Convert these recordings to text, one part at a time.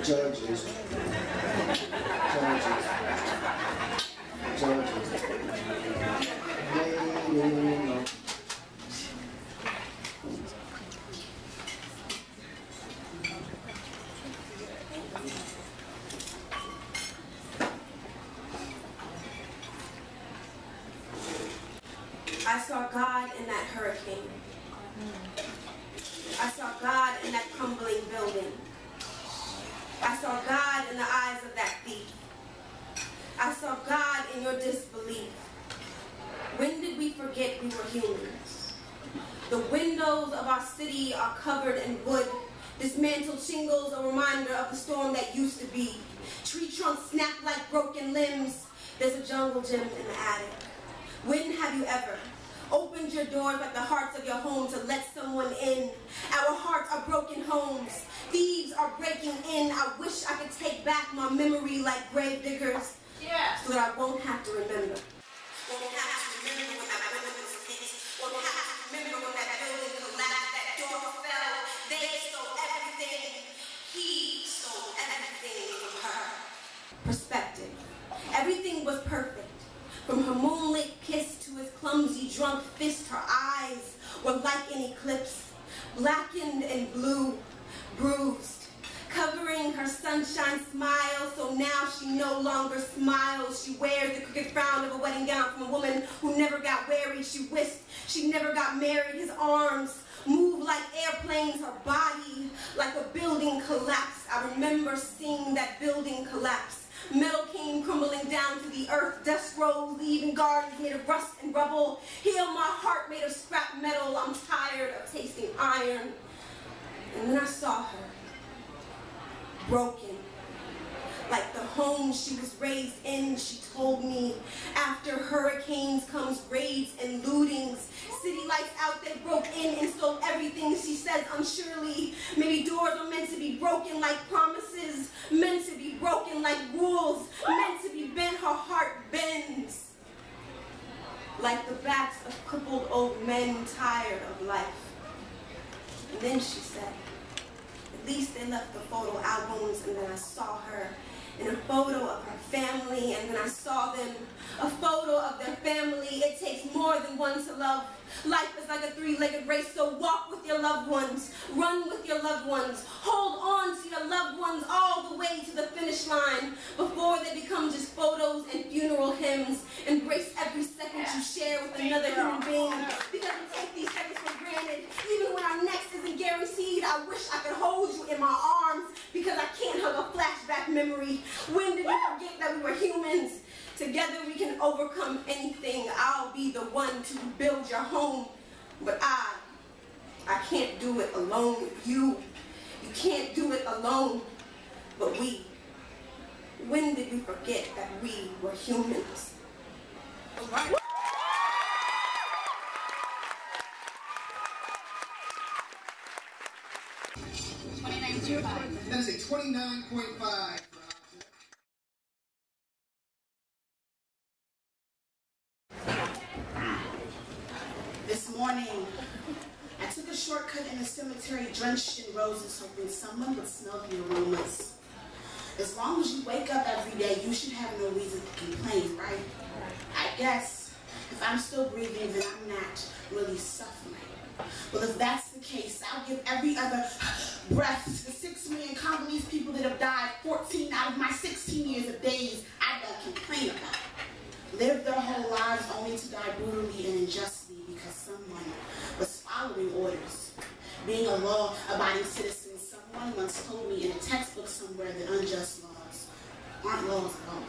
Judges. I saw God in that hurricane. I saw God in that crumbling building. I saw God in the eyes of that thief. I saw God in your disbelief. When did we forget we were humans? The windows of our city are covered in wood. Dismantled shingles, a reminder of the storm that used to be. Tree trunks snap like broken limbs. There's a jungle gym in the attic. When have you ever opened your doors like the hearts of your home to let someone in? Our hearts are broken homes. Thieves are breaking in. I wish I could take back my memory like grave diggers. Yeah. So that I won't have to remember. Won't have to remember when that window was hit. Won't have to remember when that building collapsed, that door fell. They stole everything. He stole everything from her. Perspective. Everything was perfect. From her moonlit kiss to his clumsy drunk fist, her eyes were like an eclipse, blackened and blue, bruised, covering her sunshine smile, so now she no longer smiles. She wears the crooked frown of a wedding gown from a woman who never got married. She wished she never got married. His arms move like airplanes, her body like a building collapse. I remember seeing that building collapse. Metal came crumbling down to the earth. Dust rose, leaving gardens made of rust and rubble. Heal my heart made of scrap metal. I'm tired of tasting iron. And then I saw her, broken, like the home she was raised in. She told me, after hurricanes comes raids and lootings. City lights out, they broke in and stole everything. She says unsurely, maybe doors are meant to be broken like promises, meant to be broken like rules, meant to be bent. Her heart bends like the backs of crippled old men tired of life. And then she said, at least they left the photo albums. And then I saw her in a photo of her family, and then I saw them, a photo of their family. It takes more than one to love. Life is like a three-legged race, so walk with your loved ones, run with your loved ones, hold on to your loved ones all the way to the finish line before they become just photos and funeral hymns. Embrace every second you share with another human being, because we take these seconds for granted. Even when our next isn't guaranteed, I wish I could hold you in my arms, because I can't hug a flashback memory. When did we forget that we were humans? Together we can overcome anything. I'll be the one to build your home, but I can't do it alone. You can't do it alone, but we. When did we forget that we were humans? All right. That is a 29.5. This morning, I took a shortcut in the cemetery drenched in roses, hoping someone would smell the aromas. As long as you wake up every day, you should have no reason to complain, right? I guess if I'm still breathing, then I'm not really suffering. Well, if that's the case, I'll give every other breath to the 6 million Congolese people that have died 14 out of my 16 years of days I don't complain about. Lived their whole lives only to die brutally and unjustly because someone was following orders. Being a law-abiding citizen, someone once told me in a textbook somewhere that unjust laws aren't laws at all.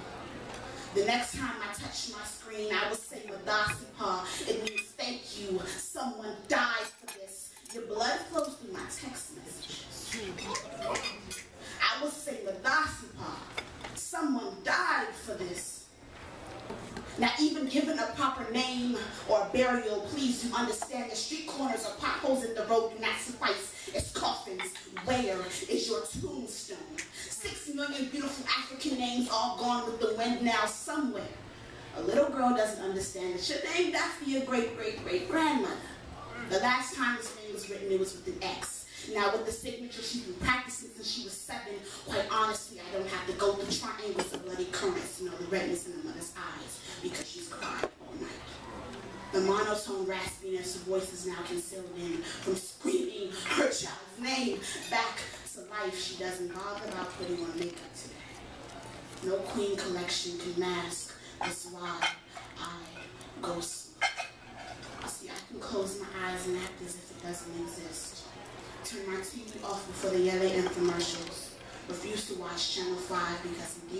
The next time I touch my screen, I will say Madasipa. It means thank you. Someone died for this. Your blood flows through my text messages. I will say Madasipa. Someone died for this. Now, even given a proper name or burial, please do understand the street corners or potholes in the road do not suffice as coffins. Where is your tombstone? 6 million beautiful African names all gone with the wind now somewhere. A little girl doesn't understand that you're named after your great-great-great-grandmother. The last time this name was written, it was with an X. Now with the signature she's been practicing since she was 7, quite honestly, I don't have to go through triangles of bloody currents to know the redness in her mother's eyes because she's cried all night. The monotone raspiness of voices now concealed in from screaming her child's name back to life. She doesn't bother about putting on makeup today. No queen collection can mask this why I go slow. See, I can close my eyes and act as if it doesn't exist. Turn my TV off before the LA infomercials. Refuse to watch Channel 5 because in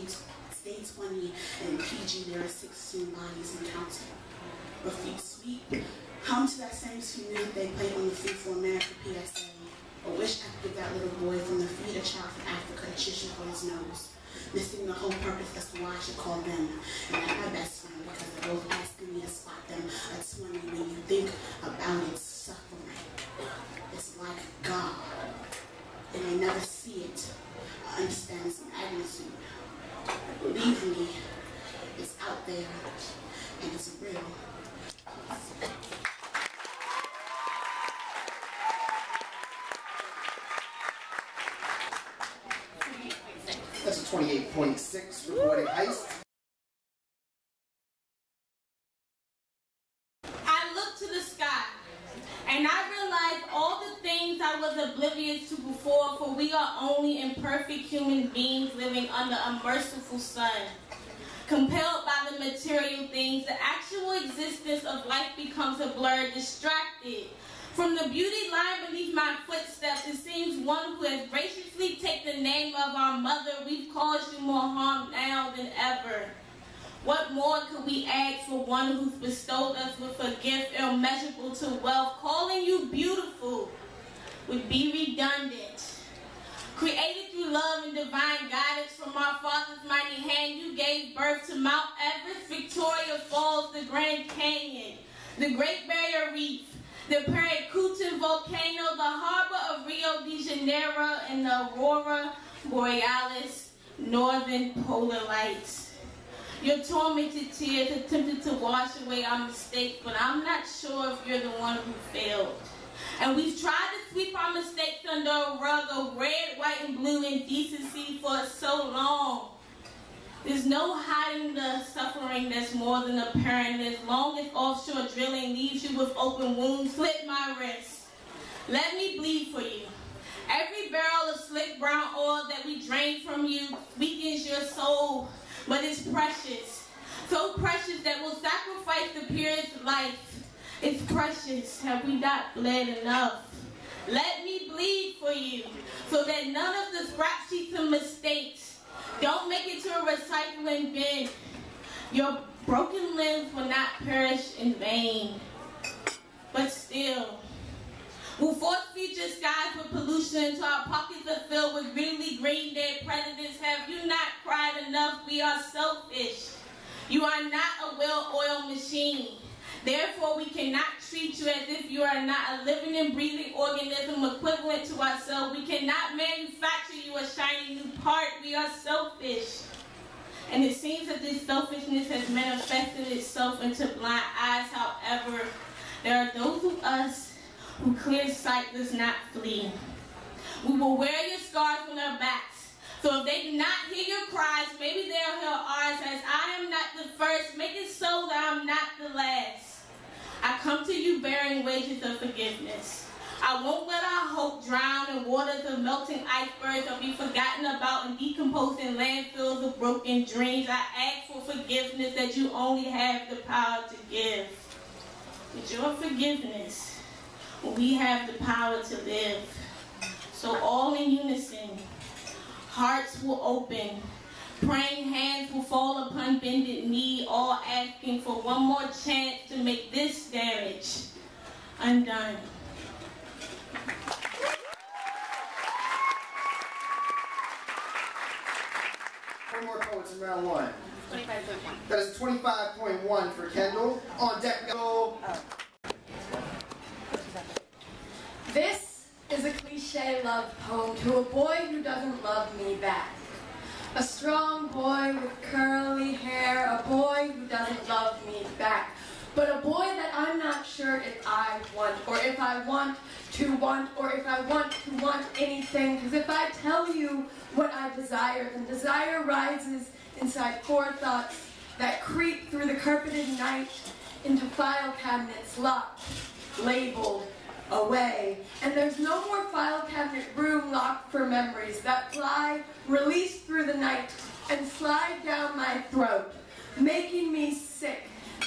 Day 20 and PG there are 16 bodies and counting. Refuse sweet, hum to that same sweet music they play on the Free for America PSA. Or wish I could give that little boy from the feeder child from Africa a tissue for his nose. Missing the whole purpose as to why I should call them. And not my best friend because they're both asking me to spot them. That's when you think about it, suffering. It's like God. And I never see it. I understand its magnitude. Believe me, it's out there and it's real. That's a 28.6 rewarding heist. I looked to the sky, and I realized all the things I was oblivious to before, for we are only imperfect human beings living under a merciful sun. Compelled by the material things, the actual existence of life becomes a blur, distracted. From the beauty lying beneath my footsteps, it seems one who has graciously taken the name of our mother, we've caused you more harm now than ever. What more could we ask for one who's bestowed us with a gift immeasurable to wealth? Calling you beautiful would be redundant. Created through love and divine guidance from our Father's mighty hand, you gave birth to Mount Everest, Victoria Falls, the Grand Canyon, the Great Barrier Reef, the Paracutin volcano, the harbor of Rio de Janeiro, and the Aurora Borealis, northern polar lights. Your tormented tears attempted to wash away our mistakes, but I'm not sure if you're the one who failed. And we've tried to sweep our mistakes under a rug of red, white, and blue indecency for so long. There's no hiding the suffering that's more than apparent. As long as offshore drilling leaves you with open wounds, slit my wrist. Let me bleed for you. Every barrel of slick brown oil that we drain from you weakens your soul, but it's precious. So precious that we'll sacrifice the purest life. It's precious. Have we not bled enough? Let me bleed for you, so that none of the scrap sheets and mistakes don't make it to a recycling bin. Your broken limbs will not perish in vain. But still, we'll force feed your skies with pollution until our pockets are filled with greedily green dead predators. Have you not cried enough? We are selfish. You are not a well-oiled machine. Therefore, we cannot treat you as if you are not a living and breathing organism equivalent to ourselves. We cannot manufacture you a shiny new part. We are selfish. And it seems that this selfishness has manifested itself into blind eyes. However, there are those of us who clear sight does not flee. We will wear your scars on our backs. So if they do not hear your cries, maybe they'll hear ours. As I am not the first, make it so that I'm not the last. I come to you bearing wages of forgiveness. I won't let our hope drown in waters of melting icebergs or be forgotten about and decomposed in landfills of broken dreams. I ask for forgiveness that you only have the power to give. With your forgiveness, we have the power to live. So all in unison, hearts will open. Praying hands will fall upon bended knee, all asking for one more chance to make this damage undone. Four more poets in round one. 25.1. That is 25.1 for Kyndall. On deck we go. This is a cliche love poem to a boy who doesn't love me back. A strong boy with curly hair, a boy who doesn't love me back. But a boy that I'm not sure if I want, or if I want to want, or if I want to want anything, because if I tell you what I desire, then desire rises inside forethoughts that creep through the carpeted night into file cabinets locked, labeled, away. And there's no more file cabinet room locked for memories that fly, released through the night, and slide down my throat, making me sick.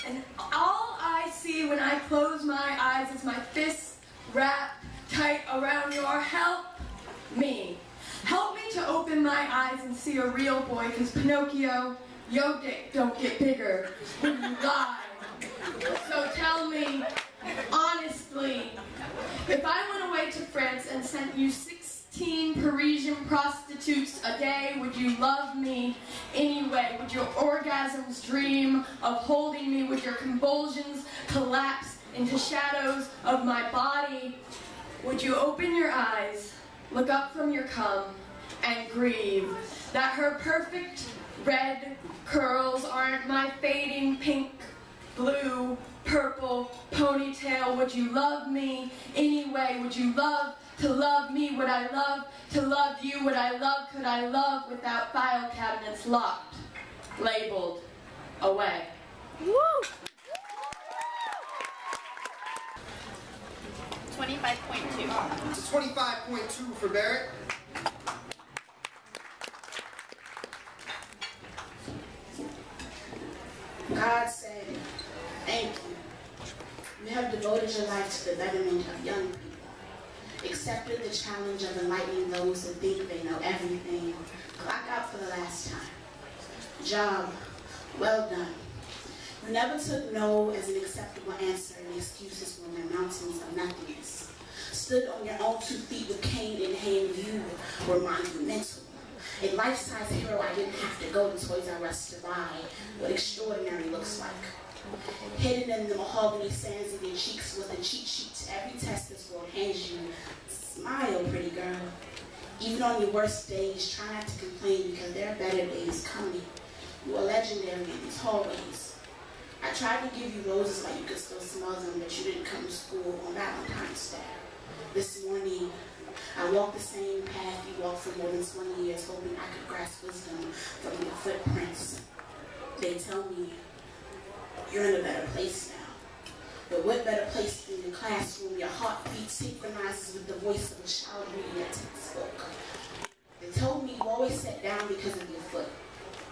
And all I see when I close my eyes is my fists wrapped tight around your help me. Help me to open my eyes and see a real boy, because Pinocchio, yo dick don't get bigger when you lie. So tell me, honestly, if I went away to France and sent you 16 Parisian prostitutes a day, would you love me anyway? Would your orgasms dream of holding me? Would your convulsions collapse into shadows of my body? Would you open your eyes, look up from your cum, and grieve that her perfect red curls aren't my fading pink, blue, purple ponytail? Would you love me anyway? Would you love to love me? Would I love to love you? Would I love, could I love without file cabinets locked, labeled, away? Woo! 25.2. It's a 25.2 for Barrett. God said, thank you. You have devoted your life to the betterment of young people, accepted the challenge of enlightening those who think they know everything. Clock out for the last time. Job well done. You never took no as an acceptable answer, and excuses were the mountains of nothingness. Stood on your own 2 feet with cane in hand, you were monumental. A life-size hero I didn't have to go to Toys R Us to buy what extraordinary looks like. Hidden in the mahogany sands of your cheeks was a cheat sheet to every test this world hands you. Smile, pretty girl. Even on your worst days, try not to complain, because there are better days coming. You are legendary in these hallways. I tried to give you roses while you could still smell them, but you didn't come to school on Valentine's Day. This morning, I walked the same path you walked for more than 20 years, hoping I could grasp wisdom from your footprints. They tell me you're in a better place now. But what better place than your classroom? Your heartbeat synchronizes with the voice of a child reading a textbook. They told me you always sat down because of your foot.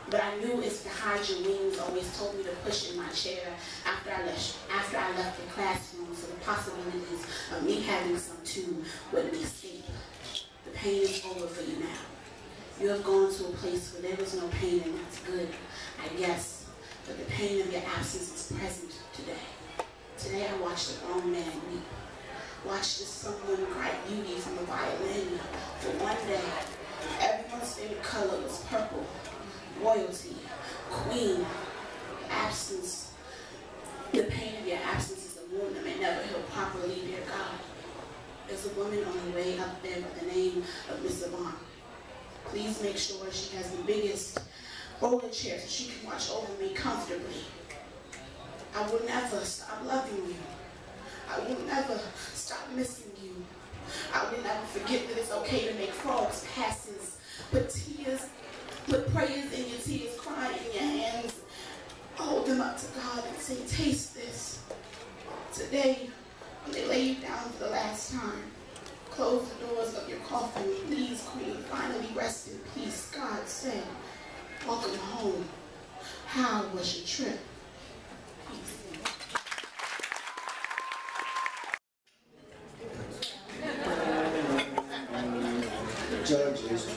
But I knew it's to hide your wings. Always told me to push in my chair after I left the classroom, so the possibilities of me having some too wouldn't escape. The pain is over for you now. You have gone to a place where there is no pain, and that's good, I guess. But the pain of your absence is present today. Today I watched a grown man weep. Watched as someone cried beauty from a violin. For one day, everyone's favorite color was purple. Royalty, queen, absence. The pain of your absence is a wound that may never heal properly, dear God. There's a woman on the way up there by the name of Miss Avant. Please make sure she has the biggest roller chair so she can watch over me comfortably. I will never stop loving you. I will never stop missing you. I will never forget that it's okay to make frogs passes, put prayers in your tears, cry in your hands, hold them up to God and say, taste this. Today, when they lay you down for the last time, close the doors of your coffin. Please, Queen, finally rest in peace. God said, welcome home. How was your trip? Peace. Judges.